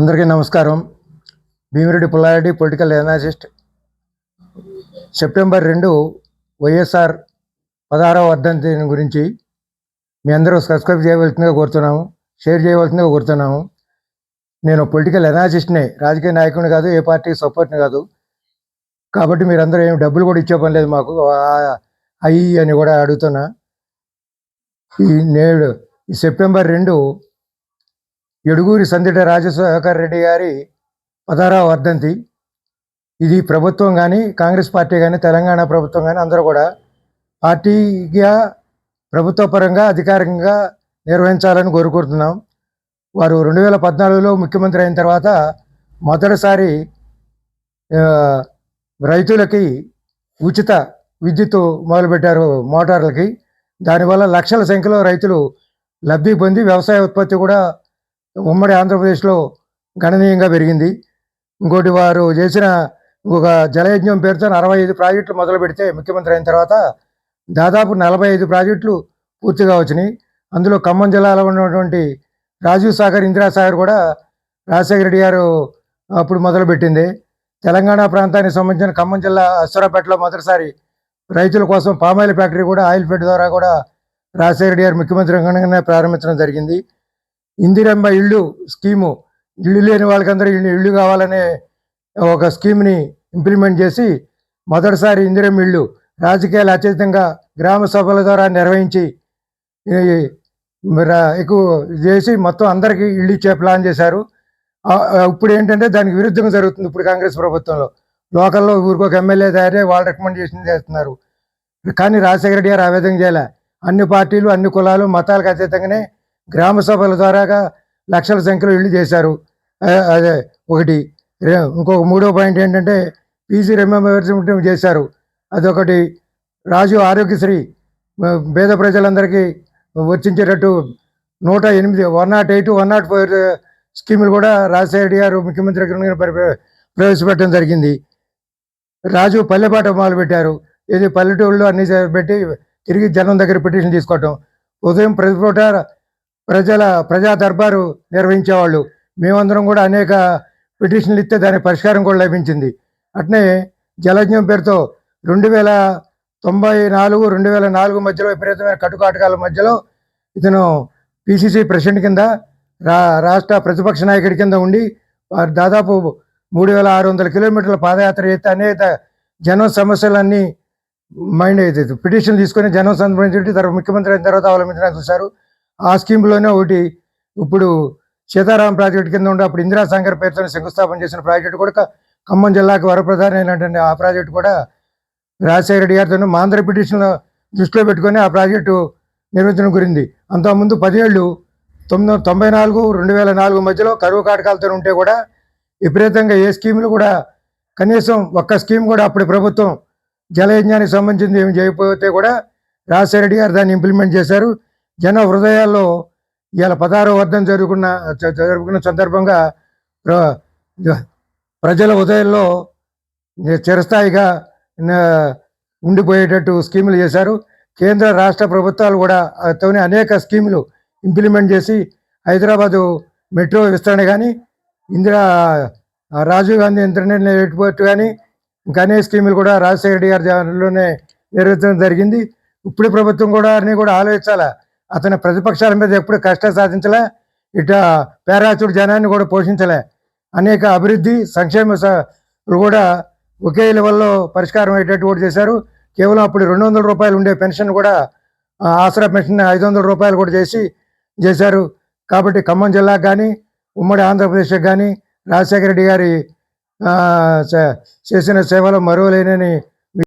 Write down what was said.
అందరికీ నమస్కారం. Bhimireddy Pulla Reddy, political analyst. September 2 YSR 16వ వర్ధంతి గురించి మీ అందరూ సబ్స్క్రైబ్ చేయవలసిందిగా కోరుతున్నాము, షేర్ చేయవలసిందిగా కోరుతున్నాము. నేను పొలిటికల్ ఎనాలిస్ట్నే, రాజకీయ నాయకుడిని కాదు, ఏ పార్టీ సపోర్ట్ని కాదు. కాబట్టి మీరందరూ ఏమి డబ్బులు కూడా ఇచ్చే పని లేదు మాకు, అయ్యి అని కూడా అడుగుతున్నా. ఈ సెప్టెంబర్ 2 ఎడుగూరి సందిట రాజశేఖర్ రెడ్డి గారి 16వ వర్ధంతి. ఇది ప్రభుత్వం కానీ, కాంగ్రెస్ పార్టీ కానీ, తెలంగాణ ప్రభుత్వం కానీ అందరూ కూడా పార్టీగా ప్రభుత్వ పరంగా అధికారికంగా నిర్వహించాలని కోరుకుంటున్నాం. వారు 2014లో ముఖ్యమంత్రి అయిన తర్వాత మొదటిసారి రైతులకి ఉచిత విద్యుత్ మొదలుపెట్టారు, మోటార్లకి. దానివల్ల లక్షల సంఖ్యలో రైతులు లబ్ధి పొంది వ్యవసాయ ఉత్పత్తి కూడా ఉమ్మడి ఆంధ్రప్రదేశ్లో గణనీయంగా పెరిగింది. ఇంకోటి, వారు చేసిన ఒక జలయజ్ఞం పేరుతో 65 ప్రాజెక్టులు మొదలు పెడితే ముఖ్యమంత్రి అయిన తర్వాత దాదాపు 45 ప్రాజెక్టులు పూర్తిగా వచ్చినాయి. అందులో ఖమ్మం జిల్లాలో ఉన్నటువంటి రాజీవ్ సాగర్, ఇందిరా సాగర్ కూడా రాజశేఖర రెడ్డి గారు అప్పుడు మొదలుపెట్టింది. తెలంగాణ ప్రాంతానికి సంబంధించిన ఖమ్మం జిల్లా అశ్వరాపేటలో మొదటిసారి రైతుల కోసం పామాయిల్ ఫ్యాక్టరీ కూడా, ఆయిల్ ఫెడ్ ద్వారా కూడా రాజశేఖర రెడ్డి గారు ముఖ్యమంత్రిగానే ప్రారంభించడం జరిగింది. ఇందిరమ్మ ఇళ్ళు స్కీము, ఇళ్ళు లేని వాళ్ళకందరూ ఇళ్ళు కావాలనే ఒక స్కీమ్ని ఇంప్లిమెంట్ చేసి మొదటిసారి ఇందిరమ్మ ఇళ్ళు రాజకీయాలు అత్యధికంగా గ్రామ సభల ద్వారా నిర్వహించి ఎక్కువ చేసి మొత్తం అందరికీ ఇళ్ళు ఇచ్చే ప్లాన్ చేశారు. ఇప్పుడు ఏంటంటే దానికి విరుద్ధంగా జరుగుతుంది. ఇప్పుడు కాంగ్రెస్ ప్రభుత్వంలో లోకల్లో ఊరికొక ఎమ్మెల్యే తయారై వాళ్ళు రికమెండేషన్ చేస్తున్నారు. కానీ రాజశేఖర రెడ్డి గారు ఆ విధంగా చేయలే. అన్ని పార్టీలు, అన్ని కులాలు, మతాలకు అతీతంగానే గ్రామ సభల ద్వారాగా లక్షల సంఖ్యలో ఇళ్ళు చేశారు. అదే ఒకటి. ఇంకొక మూడో పాయింట్ ఏంటంటే పీజీ రిమెంబర్మెంట్ చేశారు. అదొకటి. రాజు ఆరోగ్యశ్రీ పేద ప్రజలందరికీ వర్తించేటట్టు 108, 108, 104 స్కీములు కూడా రాజశేఖర రెడ్డి గారు ముఖ్యమంత్రి ప్రవేశపెట్టడం జరిగింది. రాజు పల్లెపాట మొదలుపెట్టారు. ఇది పల్లెటూళ్ళలో అన్ని పెట్టి తిరిగి జనం దగ్గర పిటిషన్ తీసుకోవటం. ఉదయం ప్రతిపూట ప్రజా దర్బారు నిర్వహించేవాళ్ళు. మేమందరం కూడా అనేక పిటిషన్లు ఇస్తే దానికి పరిష్కారం కూడా లభించింది. అట్నే జలజ్ఞం పేరుతో 2094, 2004 మధ్యలో విపరీతమైన కట్టుకాటకాల మధ్యలో ఇతను పిసిసి ప్రెసిడెంట్ కింద, రాష్ట్ర ప్రతిపక్ష నాయకుడి కింద ఉండి దాదాపు 3600 కిలోమీటర్ల పాదయాత్ర చేస్తే అనేక జనం సమస్యలన్నీ పిటిషన్ తీసుకొని జనం సంబంధించి తర్వాత ముఖ్యమంత్రి అయిన తర్వాత అవలంబించడానికి చూశారు. ఆ స్కీమ్లోనే ఒకటి ఇప్పుడు సీతారాం ప్రాజెక్టు కింద ఉండి అప్పుడు ఇందిరా సాగర్ పేరుతో శంకుస్థాపన చేసిన ప్రాజెక్టు కూడా ఖమ్మం జిల్లాకు వరప్రధాన అయినటువంటి ఆ ప్రాజెక్టు కూడా రాజశేఖర రెడ్డి గారితో మాంధ్ర పిటిషన్ దృష్టిలో పెట్టుకొని ఆ ప్రాజెక్టు నిర్మించడం గురింది. అంతకుముందు 10 ఏళ్ళు 1994, 2004 మధ్యలో కరువు కాటకాలతో ఉంటే కూడా విపరీతంగా ఏ స్కీములు కూడా కనీసం ఒక్క స్కీమ్ కూడా అప్పుడు ప్రభుత్వం జలయజ్ఞానికి సంబంధించింది ఏమి చేయకపోతే కూడా రాజశేఖర రెడ్డి గారు దాన్ని ఇంప్లిమెంట్ చేశారు. జన హృదయాల్లో ఇవాళ 16వ వర్ధంతి జరుపుకున్న సందర్భంగా ప్రజల హృదయాల్లో చిరస్థాయిగా ఉండిపోయేటట్టు స్కీములు చేశారు. కేంద్ర రాష్ట్ర ప్రభుత్వాలు కూడా అనేక స్కీములు ఇంప్లిమెంట్ చేసి హైదరాబాదు మెట్రో విస్తరణ కానీ, రాజీవ్ గాంధీ ఇంటర్నేషనల్ ఎయిర్పోర్ట్ కానీ, ఇంకా అనేక స్కీములు కూడా రాజశేఖర రెడ్డి గారి జాబిలోనే నిర్వహించడం జరిగింది. ఇప్పుడు ప్రభుత్వం కూడా అన్నీ కూడా ఆలోచించాలా. అతని ప్రతిపక్షాల మీద ఎప్పుడు కష్టం సాధించలే, ఇట పేరాచుడు జనాన్ని కూడా పోషించలే. అనేక అభివృద్ధి సంక్షేమ కూడా ఒకే లెవెల్లో పరిష్కారం అయ్యేటట్టు కూడా చేశారు. కేవలం అప్పుడు 200 రూపాయలు ఉండే పెన్షన్ కూడా ఆసరా పెన్షన్ 500 రూపాయలు కూడా చేశారు. కాబట్టి ఖమ్మం జిల్లాకు కానీ, ఉమ్మడి ఆంధ్రప్రదేశ్కి కానీ రాజశేఖర రెడ్డి గారి చేసిన సేవలు మరువలేనని